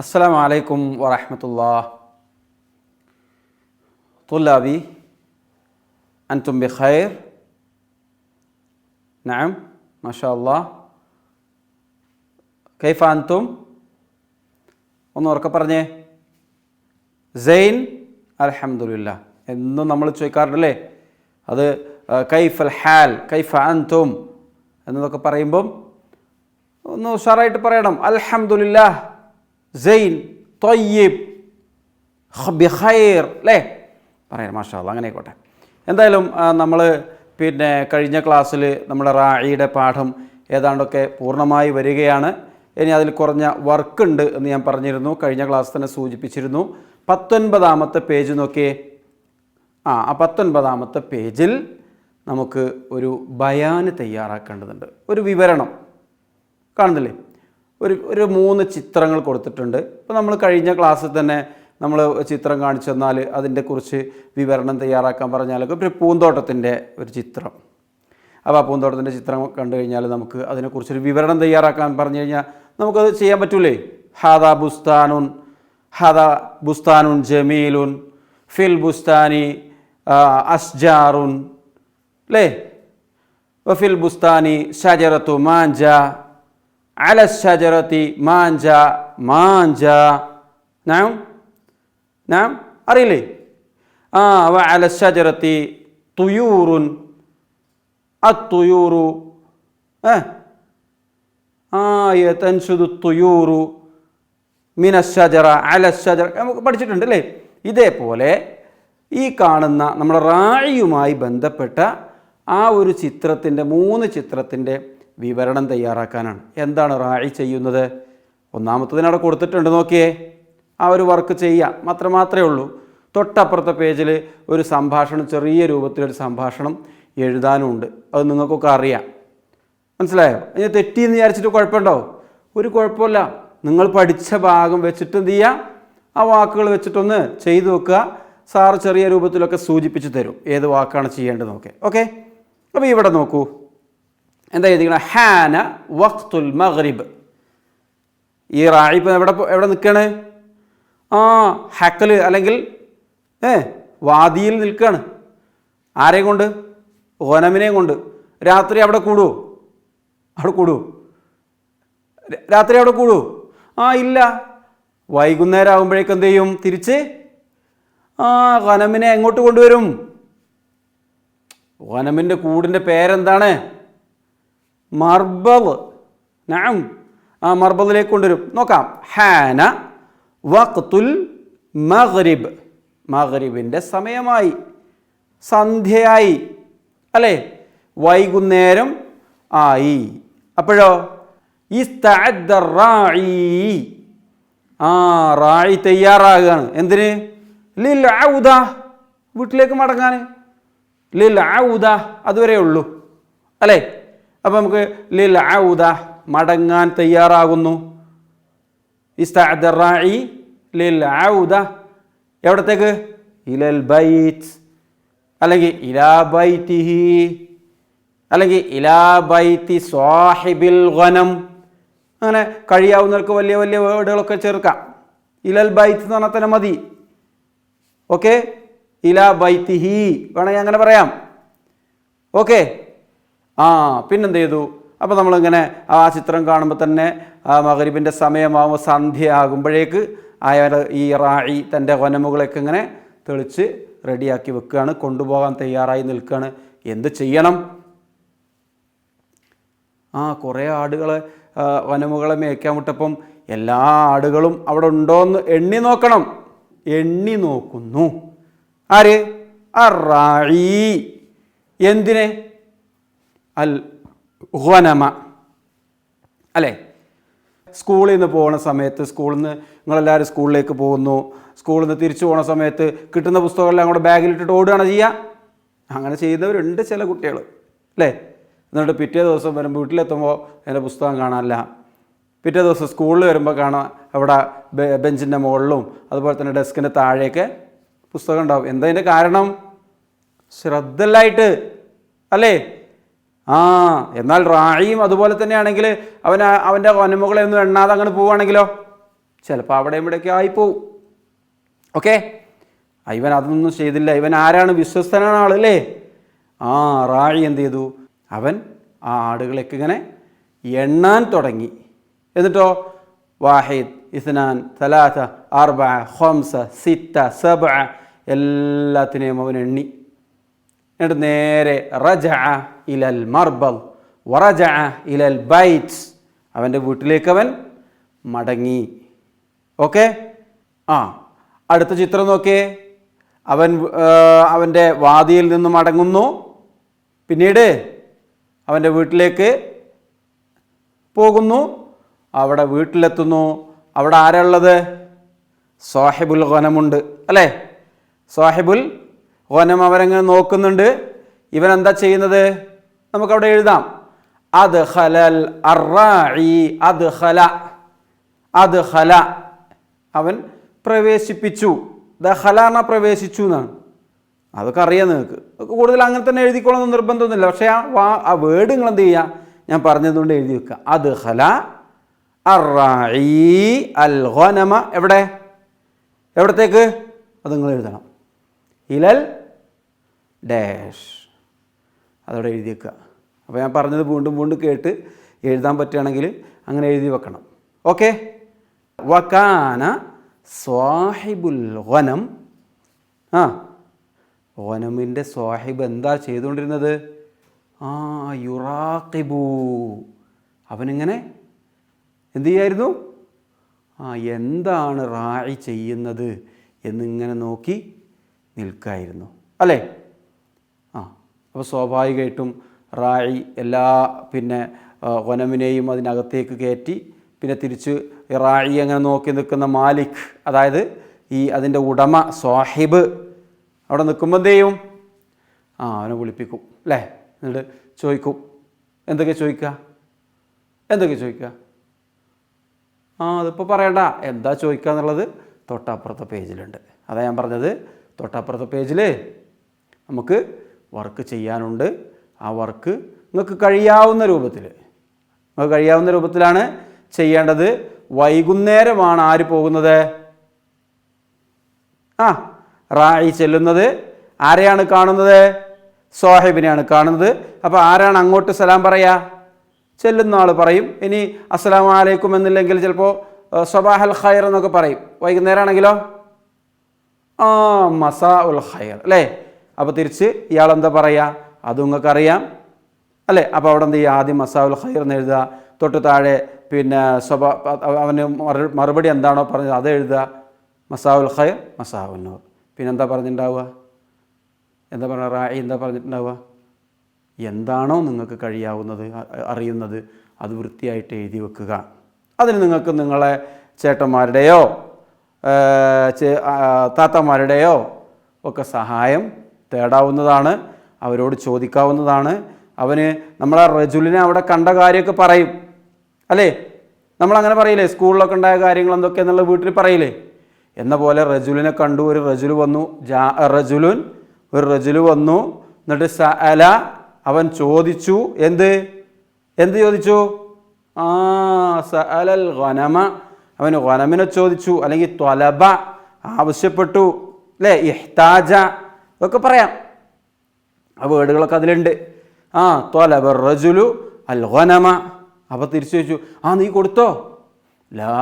السلام عليكم ورحمة الله. طلابي أنتم بخير؟ نعم ما شاء الله. كيف أنتم؟ ഒന്ന് ഉറക്കെ പറഞ്ഞേ. സെയിൻ അൽഹംദുലില്ലാ എന്നും നമ്മൾ ചോദിക്കാറുണ്ടല്ലേ. അത് കൈഫൽ ഹാൽ കൈഫ അൻതും എന്നതൊക്കെ പറയുമ്പം ഒന്ന് ഉഷാറായിട്ട് പറയണം. അൽഹംദുലില്ലാ സെയിൻ ത്വയ്യിബ് ബിഖൈർ അല്ലേ പറയാം. മാഷാ അല്ലാഹ് അങ്ങനെ ആയിക്കോട്ടെ. എന്തായാലും നമ്മൾ കഴിഞ്ഞ ക്ലാസ്സിൽ നമ്മുടെ റായിയുടെ പാഠം ഏതാണ്ടൊക്കെ പൂർണ്ണമായി വരികയാണ്. ഇനി അതിൽ കുറഞ്ഞ വർക്കുണ്ട് എന്ന് ഞാൻ പറഞ്ഞിരുന്നു, കഴിഞ്ഞ ക്ലാസ് തന്നെ സൂചിപ്പിച്ചിരുന്നു. 19ാമത്തെ പേജ് നോക്കിയേ. ആ 19ാമത്തെ പേജിൽ നമുക്ക് ഒരു ബയാന് തയ്യാറാക്കേണ്ടതുണ്ട്, ഒരു വിവരണം കാണുന്നില്ലേ. ഒരു 3 ചിത്രങ്ങൾ കൊടുത്തിട്ടുണ്ട്. ഇപ്പോൾ നമ്മൾ കഴിഞ്ഞ ക്ലാസ്സിൽ തന്നെ നമ്മൾ ചിത്രം കാണിച്ചു തന്നാൽ അതിൻ്റെ കുറിച്ച് വിവരണം തയ്യാറാക്കാൻ പറഞ്ഞാലൊക്കെ ഒരു പൂന്തോട്ടത്തിൻ്റെ ഒരു ചിത്രം. അപ്പോൾ ആ പൂന്തോട്ടത്തിൻ്റെ ചിത്രം കണ്ടു കഴിഞ്ഞാൽ നമുക്ക് അതിനെക്കുറിച്ചൊരു വിവരണം തയ്യാറാക്കാൻ പറഞ്ഞു കഴിഞ്ഞാൽ നമുക്കത് ചെയ്യാൻ പറ്റൂലേ. ഹാദാ ബുസ്താനുൻ ജമീലുൻ ഫിൽ ബുസ്താനി അസ്ജാറുൻ അല്ലേ, വഫിൽ ബുസ്താനി ഷജറത്തു മാഞ്ച അല ഷജറത്തി മാഞ്ച മാഞ്ച. നാം അറിയില്ലേ. വ അല ഷജറത്തി തുയൂറുൻ അത്തുയൂറു തൻഷുദു തുയൂറു മിന ഷജറ അല ഷജറ നമുക്ക് പഠിച്ചിട്ടുണ്ട് അല്ലേ. ഇതേപോലെ ഈ കാണുന്ന നമ്മുടെ റായിയുമായി ബന്ധപ്പെട്ട ആ ഒരു ചിത്രത്തിൻ്റെ 3 ചിത്രത്തിൻ്റെ വിവരണം തയ്യാറാക്കാനാണ്. എന്താണ് റായി ചെയ്യുന്നത്? ഒന്നാമത്തതിനവിടെ കൊടുത്തിട്ടുണ്ട്, നോക്കിയേ. ആ ഒരു വർക്ക് ചെയ്യാം മാത്രമേ ഉള്ളൂ. തൊട്ടപ്പുറത്തെ പേജിൽ ഒരു സംഭാഷണം, ചെറിയ രൂപത്തിലൊരു സംഭാഷണം എഴുതാനുമുണ്ട്. അത് നിങ്ങൾക്കൊക്കെ അറിയാം, മനസ്സിലായോ? ഇനി തെറ്റിയെന്ന് വിചാരിച്ചിട്ട് കുഴപ്പമുണ്ടോ? ഒരു കുഴപ്പമില്ല. നിങ്ങൾ പഠിച്ച ഭാഗം വെച്ചിട്ട് എന്ത് ചെയ്യുക, ആ വാക്കുകൾ വെച്ചിട്ടൊന്ന് ചെയ്തു നോക്കുക. സാറ് ചെറിയ രൂപത്തിലൊക്കെ സൂചിപ്പിച്ച് തരും ഏത് വാക്കാണ് ചെയ്യേണ്ടത് നോക്കെ. ഓക്കെ, അപ്പോൾ ഇവിടെ നോക്കൂ എന്താ എഴുതിക്കണം. ഹാന വഖ്തുൽ മഗ്രിബ്. ഈ റായി ഇപ്പം എവിടെ നിൽക്കുകയാണ്? ഹക്കൽ അല്ലെങ്കിൽ വാദിയിൽ നിൽക്കുകയാണ്. ആരെയും കൊണ്ട്? ഗനമിനെയും കൊണ്ട്. രാത്രി അവിടെ കൂടുമോ? രാത്രി അവിടെ കൂടുമോ? ഇല്ല. വൈകുന്നേരം ആകുമ്പോഴേക്കും എന്ത് ചെയ്യും? തിരിച്ച് ഗനമിനെ എങ്ങോട്ട് കൊണ്ടുവരും? ഗനമിൻ്റെ കൂടിൻ്റെ പേരെന്താണ്? മർബൽ. നഅം, മർബലിലേക്ക് കൊണ്ടുവരും. നോക്കാം. ഹാന വഖ്തുൽ മഗ്രിബ്. മഗ്രിബിൻ്റെ സമയമായി, സന്ധ്യയായി അല്ലേ, വൈകുന്നേരം ആയി. അപ്പോഴോ ഇസ്തഅദ്ദ റായി. റായി തയ്യാറാകുകയാണ്. എന്തിന്? ലിൽ ഔദ, വീട്ടിലേക്ക് മടങ്ങാൻ. ലിൽ ഔദ അതുവരെ ഉള്ളൂ അല്ലേ. അപ്പം നമുക്ക് ലിൽ ഔദ മടങ്ങാൻ തയ്യാറാകുന്നു. ഇസ്തഅദ്ദ റായി ലിൽ ഔദ. എവിടത്തേക്ക്? ഇലൽ ബൈത്ത്, അല്ലെങ്കിൽ ഇലാ ബൈത്തിഹി, അല്ലെങ്കിൽ ഇലാ ബൈത്തി സ്വാഹിബിൽ ഗനം. അങ്ങനെ കഴിയാവുന്നവർക്ക് വലിയ വലിയ വേർഡുകളൊക്കെ ചേർക്കാം. ഇലൽ ബൈത്ത് എന്ന് പറഞ്ഞാൽ തന്നെ മതി. ഓക്കെ, ഇലാ ബൈത്തിഹി വേണമെങ്കിൽ അങ്ങനെ പറയാം. ഓക്കെ, പിന്നെന്ത് ചെയ്തു? അപ്പോൾ നമ്മളിങ്ങനെ ആ ചിത്രം കാണുമ്പോൾ തന്നെ മഗ്രിബിൻ്റെ സമയമാകുമ്പോൾ, സന്ധ്യ ആകുമ്പോഴേക്ക് അയാൾ ഈ റായി തൻ്റെ ഗനമുകളൊക്കെ ഇങ്ങനെ തെളിച്ച് റെഡിയാക്കി വെക്കുകയാണ്, കൊണ്ടുപോകാൻ തയ്യാറായി നിൽക്കുകയാണ്. എന്ത് ചെയ്യണം? കുറേ ആടുകളെ വനമുകളെ മേയ്ക്കാൻ വിട്ടപ്പം എല്ലാ ആടുകളും അവിടെ ഉണ്ടോയെന്ന് എണ്ണി നോക്കണം. എണ്ണി നോക്കുന്നു ആര്? അറായി. എന്തിനെ? അൽ ഗനമ അല്ലേ. സ്കൂളിൽ നിന്ന് പോകുന്ന സമയത്ത്, സ്കൂളിൽ നിന്ന് നിങ്ങളെല്ലാവരും സ്കൂളിലേക്ക് പോകുന്നു, സ്കൂളിൽ നിന്ന് തിരിച്ചു പോകുന്ന സമയത്ത് കിട്ടുന്ന പുസ്തകമെല്ലാം കൂടെ ബാഗിലിട്ടിട്ട് ഓടുകയാണ് ചെയ്യുക. അങ്ങനെ ചെയ്യുന്നവരുണ്ട് ചില കുട്ടികൾ അല്ലേ. എന്നിട്ട് പിറ്റേ ദിവസം വരുമ്പോൾ വീട്ടിലെത്തുമ്പോൾ എൻ്റെ പുസ്തകം കാണാനില്ല. പിറ്റേ ദിവസം സ്കൂളിൽ വരുമ്പോൾ കാണാം അവിടെ ബെഞ്ചിൻ്റെ മുകളിലും അതുപോലെ തന്നെ ഡെസ്കിൻ്റെ താഴെയൊക്കെ പുസ്തകം ഉണ്ടാവും. എന്താ അതിൻ്റെ കാരണം? ശ്രദ്ധയില്ലായിട്ട് അല്ലേ. എന്നാൽ റായിയും അതുപോലെ തന്നെയാണെങ്കിൽ അവൻ്റെ വനമുകളെ ഒന്നും എണ്ണാതെ അങ്ങനെ പോവുകയാണെങ്കിലോ ചിലപ്പോൾ അവിടെ ഇവിടെയൊക്കെ ആയിപ്പോവും. ഓക്കെ, ഇവൻ അതൊന്നും ചെയ്തില്ല. ഇവൻ ആരാണ്? വിശ്വസ്തനാണ് ആളല്ലേ. റാഴി എന്ത് ചെയ്തു? അവൻ ആ ആടുകളൊക്കെ ഇങ്ങനെ എണ്ണാൻ തുടങ്ങി. എന്നിട്ടോ വാഹിദ്, ഇസ്നാൻ, സലാസ, അർബഅ, ഖംസ, സിത്ത, സബ്അ എല്ലാത്തിനെയും അവൻ എണ്ണി. എന്നിട്ട് നേരെ റജഅ ഇലൽ മർബൽ വറജഅ ഇലൽ ബൈത്ത്, അവൻ്റെ വീട്ടിലേക്ക് അവൻ മടങ്ങി. ഓക്കെ, അടുത്ത ചിത്രം നോക്കിയേ. അവൻ്റെ വാദിയിൽ നിന്ന് മടങ്ങുന്നു. പിന്നീട് അവൻ്റെ വീട്ടിലേക്ക് പോകുന്നു. അവിടെ വീട്ടിലെത്തുന്നു. അവിടെ ആരാളുള്ളത്? സാഹിബുൽ ഗനമുണ്ട് അല്ലേ. സാഹിബുൽ ഗനം അവരങ്ങനെ നോക്കുന്നുണ്ട്. ഇവൻ എന്താ ചെയ്യുന്നത്? നമുക്കവിടെ എഴുതാം. അദ്ഖലൽ അർറാഇ അദ്ഖല, അവൻ പ്രവേശിപ്പിച്ചു. ദഖലാന പ്രവേശിച്ചു എന്നാണ്. അതൊക്കെ അറിയാം നിങ്ങൾക്ക്. കൂടുതൽ അങ്ങനെ തന്നെ എഴുതിക്കോളണമെന്ന് നിർബന്ധമൊന്നുമില്ല. പക്ഷേ ആ വേർഡ് നിങ്ങൾ എന്ത് ചെയ്യുക? ഞാൻ പറഞ്ഞതുകൊണ്ട് എഴുതി വെക്കുക. അദ്ഖല അർറാഇ അൽ ഗനമ. എവിടത്തേക്ക്? അത് നിങ്ങൾ എഴുതണം. ഇലൽ ഡാഷ്, അതവിടെ എഴുതി വെക്കുക. അപ്പോൾ ഞാൻ പറഞ്ഞത് വീണ്ടും വീണ്ടും കേട്ട് എഴുതാൻ പറ്റുകയാണെങ്കിൽ അങ്ങനെ എഴുതി വെക്കണം. ഓക്കെ. വകാന സ്വാഹിബുൽ ഗനം, ഗനമിൻ്റെ സ്വാഹിബ് എന്താ ചെയ്തുകൊണ്ടിരുന്നത്? യുറാഖിബു, അവനിങ്ങനെ എന്ത് ചെയ്യായിരുന്നു? എന്താണ് റായി ചെയ്യുന്നത് എന്നിങ്ങനെ നോക്കി നിൽക്കായിരുന്നു അല്ലേ. അപ്പോൾ സ്വാഭാവികമായിട്ടും റായി എല്ലാ ഗനമിനെയും അതിനകത്തേക്ക് കയറ്റി പിന്നെ തിരിച്ച് റായി അങ്ങനെ നോക്കി നിൽക്കുന്ന മാലിക്, അതായത് അതിൻ്റെ ഉടമ സ്വാഹിബ് അവിടെ നിൽക്കുമ്പോൾ എന്ത് ചെയ്യും? അവനെ വിളിപ്പിക്കും അല്ലേ. എന്നിട്ട് ചോദിക്കും. എന്തൊക്കെ ചോദിക്കുക? അതിപ്പോൾ പറയണ്ട. എന്താ ചോദിക്കുക എന്നുള്ളത് തൊട്ടപ്പുറത്തെ പേജിലുണ്ട്. അതാ ഞാൻ പറഞ്ഞത്, തൊട്ടപ്പുറത്തെ പേജിൽ നമുക്ക് വർക്ക് ചെയ്യാനുണ്ട്. ആ വർക്ക് നിങ്ങൾക്ക് കഴിയാവുന്ന രൂപത്തിലാണ് ചെയ്യേണ്ടത്. വൈകുന്നേരമാണ് ആര് പോകുന്നത്? റായി ചെല്ലുന്നത്. ആരെയാണ് കാണുന്നത്? സ്വാഹിബിനെയാണ് കാണുന്നത്. അപ്പോൾ ആരാണ് അങ്ങോട്ട് സലാം പറയുക? ചെല്ലുന്ന ആൾ പറയും. ഇനി അസ്സലാമു അലൈക്കും എന്നില്ലെങ്കിൽ ചിലപ്പോൾ സബാഹൽ ഖൈർ എന്നൊക്കെ പറയും. വൈകുന്നേരം ആണെങ്കിലോ മസാ ഉൽ ഖൈർ അല്ലേ. അപ്പോൾ തിരിച്ച് ഇയാൾ എന്താ പറയുക? അതും നിങ്ങൾക്ക് അറിയാം അല്ലേ. അപ്പോൾ അവിടെ എന്ത് ചെയ്യുക? ആദ്യം മസാ ഉൽ ഖൈർ എന്ന് എഴുതുക. തൊട്ട് താഴെ അവന് മറുപടി എന്താണോ പറഞ്ഞത് അത് എഴുതുക. മസാ ഉൽ ഖൈർ, മസാ ഉൽ നൂർ. പിന്നെന്താ പറഞ്ഞിട്ടുണ്ടാവുക? എന്താ പറയുക? റായി എന്താ പറഞ്ഞിട്ടുണ്ടാവുക? എന്താണോ നിങ്ങൾക്ക് കഴിയാവുന്നത്, അറിയുന്നത്, അത് വൃത്തിയായിട്ട് എഴുതി വെക്കുക. അതിന് നിങ്ങൾക്ക് നിങ്ങളെ ചേട്ടന്മാരുടെയോ താത്തമാരുടെയോ ഒക്കെ സഹായം തേടാവുന്നതാണ്. അവരോട് ചോദിക്കാവുന്നതാണ്. അവന് നമ്മളെ റജുലിനെ അവിടെ കണ്ട കാര്യമൊക്കെ പറയും അല്ലേ. നമ്മളങ്ങനെ പറയില്ലേ? സ്കൂളിലൊക്കെ ഉണ്ടായ കാര്യങ്ങൾ എന്തൊക്കെയെന്നുള്ള വീട്ടിൽ പറയില്ലേ? എന്ന പോലെ റജുലിനെ കണ്ടു. ഒരു റജുല് വന്നു. എന്നിട്ട് സഅല, അവൻ ചോദിച്ചു. എന്ത് ചോദിച്ചു? സഅലൽ ഗനമ, അവന് ഗനമിനെ ചോദിച്ചു. അല്ലെങ്കിൽ ത്വലബ, ആവശ്യപ്പെട്ടു അല്ലേ. ഇഹ്താജ ഒക്കെ പറയാം. ആ വേർഡുകളൊക്കെ അതിലുണ്ട്. ത്വലബ റജുലു അൽ ഗനമ. അപ്പോൾ തിരിച്ചു ചോദിച്ചു, നീ കൊടുത്തോ? ലാ,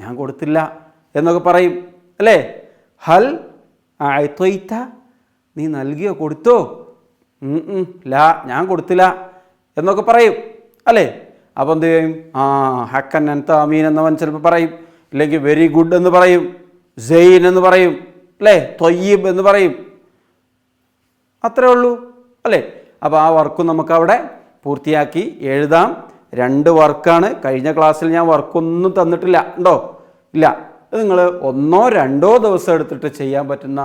ഞാൻ കൊടുത്തില്ല എന്നൊക്കെ പറയും അല്ലേ. ഹൽ അഅ്തൈത, നീ നൽകിയോ, കൊടുത്തോ? ലാ, ഞാൻ കൊടുത്തില്ല എന്നൊക്കെ പറയും അല്ലേ. അപ്പോൾ എന്ത് ചെയ്യും? ഹക്കൻ അൻത അമീൻ എന്നവൻ ചിലപ്പോൾ പറയും. ഇല്ലെങ്കിൽ വെരി ഗുഡ് എന്ന് പറയും, സെയ്ൻ എന്ന് പറയും അല്ലേ, ത്വയ്യിബ് എന്ന് പറയും. അത്രേ ഉള്ളൂ അല്ലേ. അപ്പോൾ ആ വർക്കും നമുക്കവിടെ പൂർത്തിയാക്കി എഴുതാം. 2 വർക്കാണ്. കഴിഞ്ഞ ക്ലാസ്സിൽ ഞാൻ വർക്കൊന്നും തന്നിട്ടില്ല ഉണ്ടോ? ഇല്ല. ഇത് നിങ്ങൾ 1-2 ദിവസം എടുത്തിട്ട് ചെയ്യാൻ പറ്റുന്ന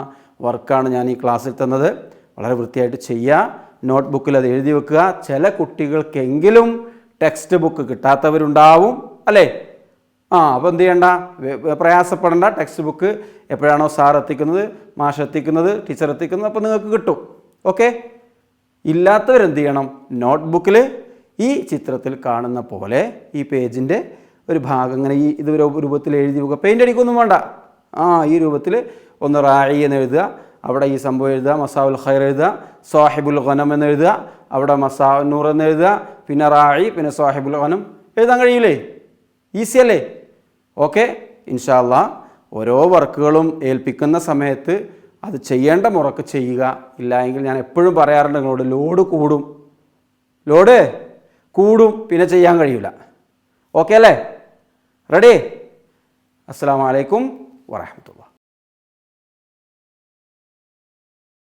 വർക്കാണ് ഞാൻ ഈ ക്ലാസ്സിൽ തന്നത്. വളരെ വൃത്തിയായിട്ട് ചെയ്യുക. നോട്ട്ബുക്കിൽ അത് എഴുതി വെക്കുക. ചില കുട്ടികൾക്കെങ്കിലും ടെക്സ്റ്റ് ബുക്ക് കിട്ടാത്തവരുണ്ടാവും അല്ലേ. അപ്പോൾ എന്ത് ചെയ്യണ്ട, പ്രയാസപ്പെടേണ്ട. ടെക്സ്റ്റ് ബുക്ക് എപ്പോഴാണോ സാർ എത്തിക്കുന്നത്, മാഷ് എത്തിക്കുന്നത്, ടീച്ചർ എത്തിക്കുന്നത്, അപ്പോൾ നിങ്ങൾക്ക് കിട്ടും. ഓക്കെ. ഇല്ലാത്തവരെന്ത് ചെയ്യണം? നോട്ട്ബുക്കിൽ ഈ ചിത്രത്തിൽ കാണുന്ന പോലെ ഈ പേജിൻ്റെ ഒരു ഭാഗം ഇങ്ങനെ ഇത് രൂപത്തിൽ എഴുതി വെക്കുക. പെയിൻ്റ് അടിക്കൊന്നും വേണ്ട. ഈ രൂപത്തിൽ ഒന്ന് റായി എന്ന് എഴുതുക, അവിടെ ഈ സംഭവം എഴുതുക, മസാഉൽ ഖൈർ എഴുതുക, സാഹിബുൽ ഗനം എന്ന് എഴുതുക, അവിടെ നൂർ എന്ന് എഴുതുക, പിന്നെ റായി, പിന്നെ സാഹിബുൽ ഗനം എഴുതാൻ കഴിയില്ലേ? ഈസി അല്ലേ? ഓക്കെ, ഇൻഷാ അല്ലാഹ് ഓരോ വർക്കുകളും ഏൽപ്പിക്കുന്ന സമയത്ത് അത് ചെയ്യേണ്ട മുറക്ക് ചെയ്യുക. ഇല്ല എങ്കിൽ ഞാൻ എപ്പോഴും പറയാറുണ്ട് നിങ്ങളോട്, ലോഡ് കൂടും, പിന്നെ ചെയ്യാൻ കഴിയില്ല. ഓക്കെ അല്ലേ? റെഡി? അസ്സലാമു അലൈക്കും വറഹ്മത്തുള്ളാഹി.